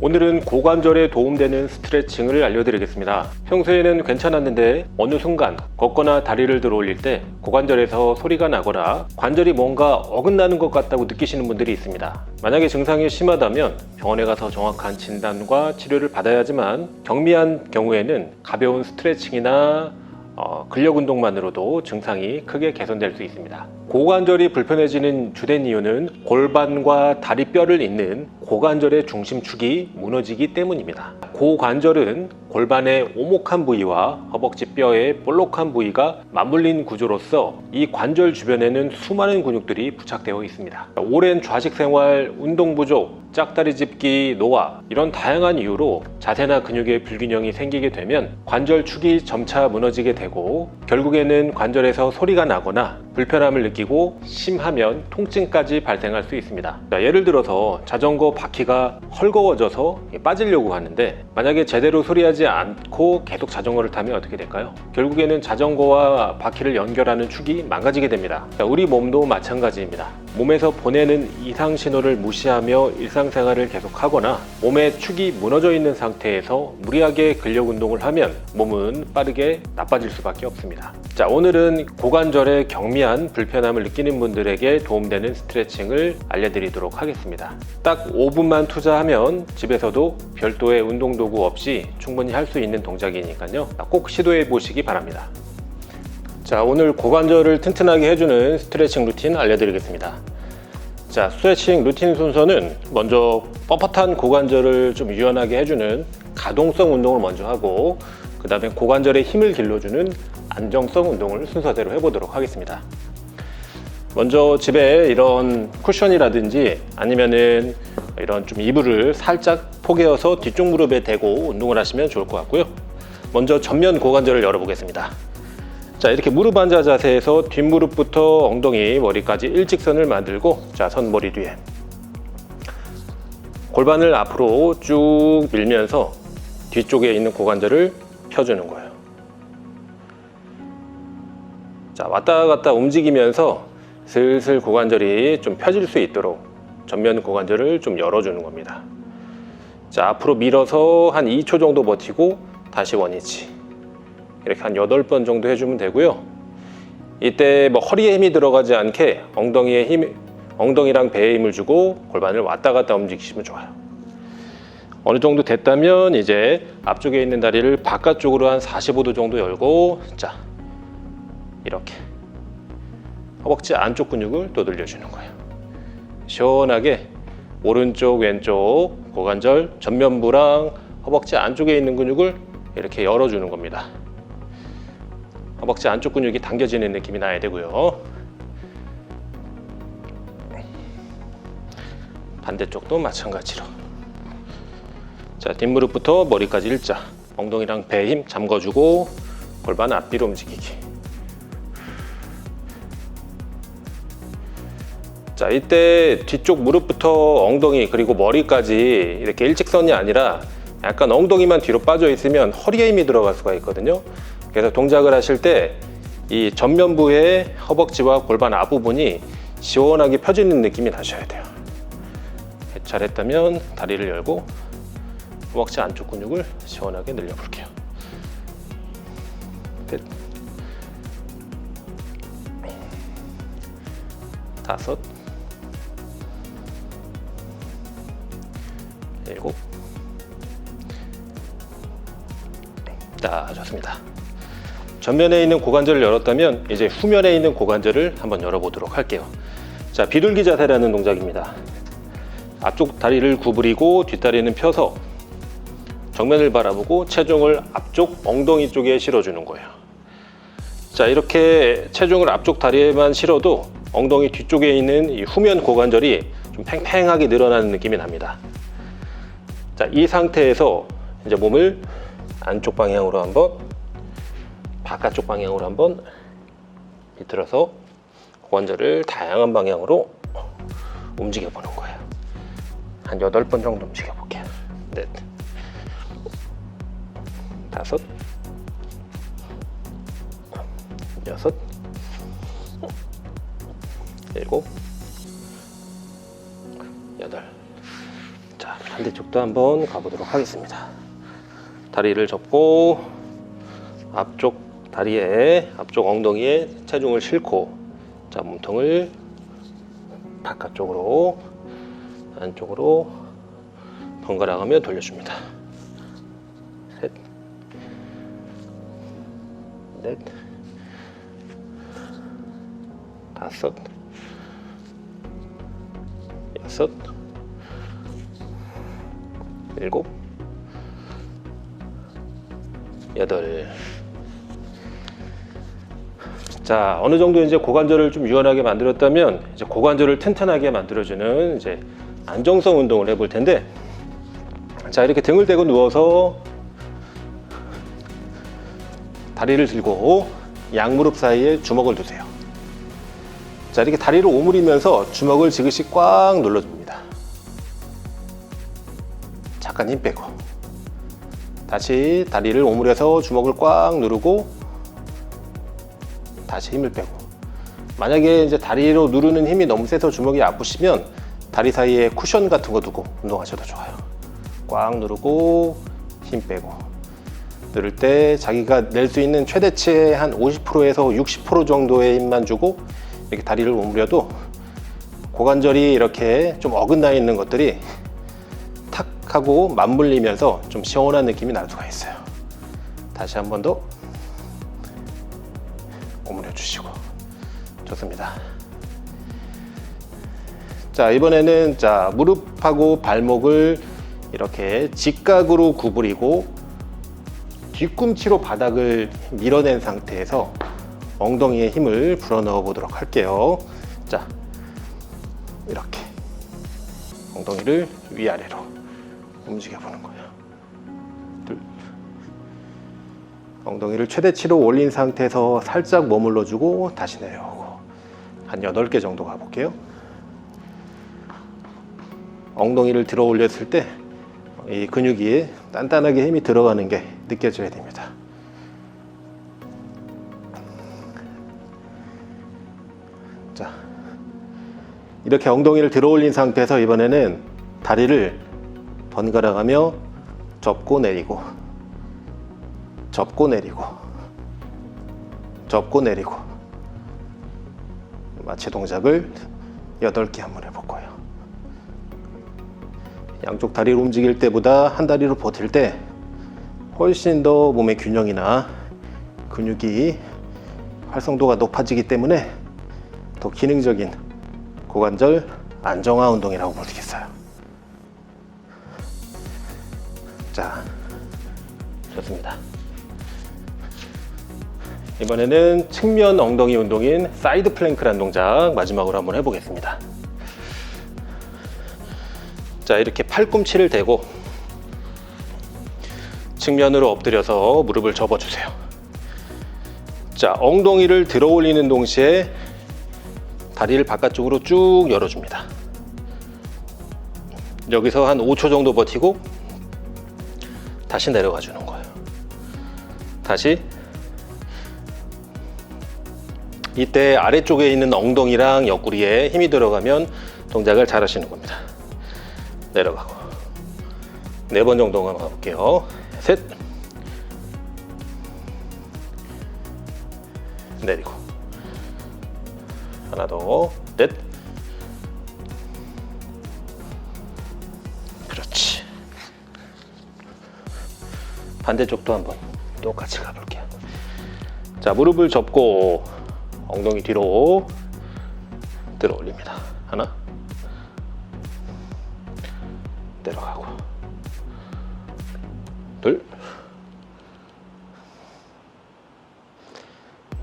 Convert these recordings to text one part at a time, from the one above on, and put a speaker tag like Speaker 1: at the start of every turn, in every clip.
Speaker 1: 오늘은 고관절에 도움되는 스트레칭을 알려드리겠습니다. 평소에는 괜찮았는데 어느 순간 걷거나 다리를 들어 올릴 때 고관절에서 소리가 나거나 관절이 뭔가 어긋나는 것 같다고 느끼시는 분들이 있습니다. 만약에 증상이 심하다면 병원에 가서 정확한 진단과 치료를 받아야 하지만 경미한 경우에는 가벼운 스트레칭이나 근력 운동만으로도 증상이 크게 개선될 수 있습니다. 고관절이 불편해지는 주된 이유는 골반과 다리뼈를 잇는 고관절의 중심축이 무너지기 때문입니다. 고관절은 골반의 오목한 부위와 허벅지 뼈의 볼록한 부위가 맞물린 구조로서 이 관절 주변에는 수많은 근육들이 부착되어 있습니다. 오랜 좌식 생활, 운동 부족, 짝다리 짚기, 노화 이런 다양한 이유로 자세나 근육의 불균형이 생기게 되면 관절축이 점차 무너지게 되고 결국에는 관절에서 소리가 나거나 불편함을 느끼고 심하면 통증까지 발생할 수 있습니다. 예를 들어서 자전거 바퀴가 헐거워져서 빠지려고 하는데 만약에 제대로 소리하지 않고 계속 자전거를 타면 어떻게 될까요? 결국에는 자전거와 바퀴를 연결하는 축이 망가지게 됩니다. 우리 몸도 마찬가지입니다. 몸에서 보내는 이상 신호를 무시하며 일상생활을 계속하거나 몸의 축이 무너져 있는 상태에서 무리하게 근력 운동을 하면 몸은 빠르게 나빠질 수밖에 없습니다. 자, 오늘은 고관절에 경미한 불편함을 느끼는 분들에게 도움되는 스트레칭을 알려드리도록 하겠습니다. 딱 5분만 투자하면 집에서도 별도의 운동도구 없이 충분히 할 수 있는 동작이니까요. 꼭 시도해 보시기 바랍니다. 자, 오늘 고관절을 튼튼하게 해주는 스트레칭 루틴 알려드리겠습니다. 자, 스트레칭 루틴 순서는 먼저 뻣뻣한 고관절을 좀 유연하게 해주는 가동성 운동을 먼저 하고 그 다음에 고관절에 힘을 길러주는 안정성 운동을 순서대로 해보도록 하겠습니다. 먼저 집에 이런 쿠션이라든지 아니면은 이런 좀 이불을 살짝 포개어서 뒤쪽 무릎에 대고 운동을 하시면 좋을 것 같고요. 먼저 전면 고관절을 열어보겠습니다. 자, 이렇게 무릎 앉아 자세에서 뒷무릎부터 엉덩이, 머리까지 일직선을 만들고 자, 손머리 뒤에 골반을 앞으로 쭉 밀면서 뒤쪽에 있는 고관절을 펴주는 거예요. 자, 왔다 갔다 움직이면서 슬슬 고관절이 좀 펴질 수 있도록 전면 고관절을 좀 열어주는 겁니다. 자, 앞으로 밀어서 한 2초 정도 버티고 다시 원위치. 이렇게 한 8번 정도 해주면 되고요. 이때 뭐 허리에 힘이 들어가지 않게 엉덩이랑 배에 힘을 주고 골반을 왔다 갔다 움직이시면 좋아요. 어느 정도 됐다면 이제 앞쪽에 있는 다리를 바깥쪽으로 한 45도 정도 열고 자, 이렇게 허벅지 안쪽 근육을 또 늘려주는 거예요. 시원하게 오른쪽 왼쪽 고관절 전면부랑 허벅지 안쪽에 있는 근육을 이렇게 열어주는 겁니다. 허벅지 안쪽 근육이 당겨지는 느낌이 나야 되고요. 반대쪽도 마찬가지로. 자, 뒷무릎부터 머리까지 일자. 엉덩이랑 배 힘 잠궈주고 골반 앞뒤로 움직이기. 자, 이때 뒤쪽 무릎부터 엉덩이 그리고 머리까지 이렇게 일직선이 아니라 약간 엉덩이만 뒤로 빠져 있으면 허리에 힘이 들어갈 수가 있거든요. 그래서 동작을 하실 때 이 전면부의 허벅지와 골반 앞부분이 시원하게 펴지는 느낌이 나셔야 돼요. 잘했다면 다리를 열고 허벅지 안쪽 근육을 시원하게 늘려볼게요. 셋, 5, 7. 자, 좋습니다. 전면에 있는 고관절을 열었다면 이제 후면에 있는 고관절을 한번 열어보도록 할게요. 자, 비둘기 자세라는 동작입니다. 앞쪽 다리를 구부리고 뒷다리는 펴서 정면을 바라보고 체중을 앞쪽 엉덩이 쪽에 실어주는 거예요. 자, 이렇게 체중을 앞쪽 다리에만 실어도 엉덩이 뒤쪽에 있는 이 후면 고관절이 좀 팽팽하게 늘어나는 느낌이 납니다. 자, 이 상태에서 이제 몸을 안쪽 방향으로 한번 바깥쪽 방향으로 한번 비틀어서 고관절을 다양한 방향으로 움직여 보는 거예요. 한 8번 정도 움직여 볼게요. 넷, 5, 6, 7, 8. 자, 반대쪽. 반대쪽도 한번 가보도록 하겠습니다. 다리를 접고 앞쪽 다리에, 앞쪽 엉덩이에 체중을 싣고, 자, 몸통을 바깥쪽으로, 안쪽으로 번갈아 가며 돌려줍니다. 셋, 넷, 다섯, 여섯, 일곱, 여덟. 자, 어느 정도 이제 고관절을 좀 유연하게 만들었다면 이제 고관절을 튼튼하게 만들어주는 이제 안정성 운동을 해볼 텐데, 자, 이렇게 등을 대고 누워서 다리를 들고 양무릎 사이에 주먹을 두세요. 자, 이렇게 다리를 오므리면서 주먹을 지그시 꽉 눌러줍니다. 잠깐 힘 빼고 다시 다리를 오므려서 주먹을 꽉 누르고 다시 힘을 빼고, 만약에 이제 다리로 누르는 힘이 너무 세서 주먹이 아프시면 다리 사이에 쿠션 같은 거 두고 운동하셔도 좋아요. 꽉 누르고 힘 빼고, 누를 때 자기가 낼 수 있는 최대치의 한 50%에서 60% 정도의 힘만 주고 이렇게 다리를 오므려도 고관절이 이렇게 좀 어긋나 있는 것들이 탁 하고 맞물리면서 좀 시원한 느낌이 날 수가 있어요. 다시 한 번 더 오므려 주시고. 좋습니다. 자, 이번에는 자, 무릎하고 발목을 이렇게 직각으로 구부리고 뒤꿈치로 바닥을 밀어낸 상태에서 엉덩이에 힘을 불어넣어 보도록 할게요. 자, 이렇게 엉덩이를 위아래로 움직여 보는 거예요. 둘. 엉덩이를 최대치로 올린 상태에서 살짝 머물러 주고 다시 내려오고, 한 8개 정도 가볼게요. 엉덩이를 들어 올렸을 때 이 근육이 단단하게 힘이 들어가는 게 느껴져야 됩니다. 자, 이렇게 엉덩이를 들어 올린 상태에서 이번에는 다리를 번갈아 가며 접고 내리고, 접고 내리고, 접고 내리고, 마취 동작을 8개 한번 해볼 거예요. 양쪽 다리를 움직일 때보다 한 다리로 버틸 때 훨씬 더 몸의 균형이나 근육이 활성도가 높아지기 때문에 더 기능적인 고관절 안정화 운동이라고 볼 수 있겠어요. 자, 좋습니다. 이번에는 측면 엉덩이 운동인 사이드 플랭크라는 동작 마지막으로 한번 해보겠습니다. 자, 이렇게 팔꿈치를 대고 측면으로 엎드려서 무릎을 접어주세요. 자, 엉덩이를 들어 올리는 동시에 다리를 바깥쪽으로 쭉 열어줍니다. 여기서 한 5초 정도 버티고 다시 내려가 주는 거예요. 다시. 이때 아래쪽에 있는 엉덩이랑 옆구리에 힘이 들어가면 동작을 잘 하시는 겁니다. 내려가고 4번 정도만 가볼게요. 셋, 내리고, 하나 더, 넷, 그렇지. 반대쪽도 한번 똑같이 가볼게요. 자, 무릎을 접고 엉덩이 뒤로 들어 올립니다. 하나, 내려가고, 둘,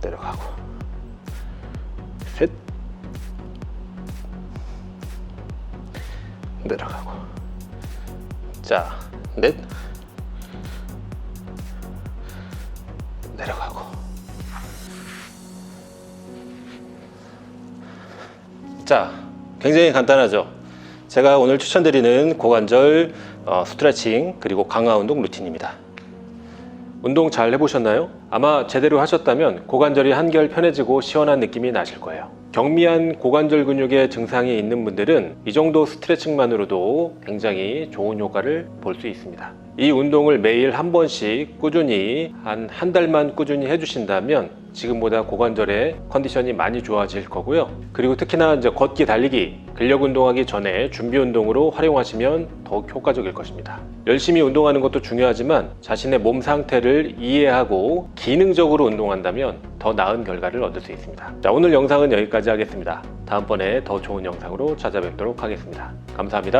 Speaker 1: 내려가고, 셋, 내려가고, 자, 넷, 내려가고. 자, 굉장히 간단하죠? 제가 오늘 추천드리는 고관절 스트레칭 그리고 강화 운동 루틴입니다. 운동 잘 해보셨나요? 아마 제대로 하셨다면 고관절이 한결 편해지고 시원한 느낌이 나실 거예요. 경미한 고관절 근육의 증상이 있는 분들은 이 정도 스트레칭만으로도 굉장히 좋은 효과를 볼 수 있습니다. 이 운동을 매일 한 번씩 꾸준히 한 달만 꾸준히 해주신다면 지금보다 고관절의 컨디션이 많이 좋아질 거고요. 그리고 특히나 이제 걷기, 달리기, 근력 운동하기 전에 준비 운동으로 활용하시면 더욱 효과적일 것입니다. 열심히 운동하는 것도 중요하지만 자신의 몸 상태를 이해하고 기능적으로 운동한다면 더 나은 결과를 얻을 수 있습니다. 자, 오늘 영상은 여기까지 하겠습니다. 다음번에 더 좋은 영상으로 찾아뵙도록 하겠습니다. 감사합니다.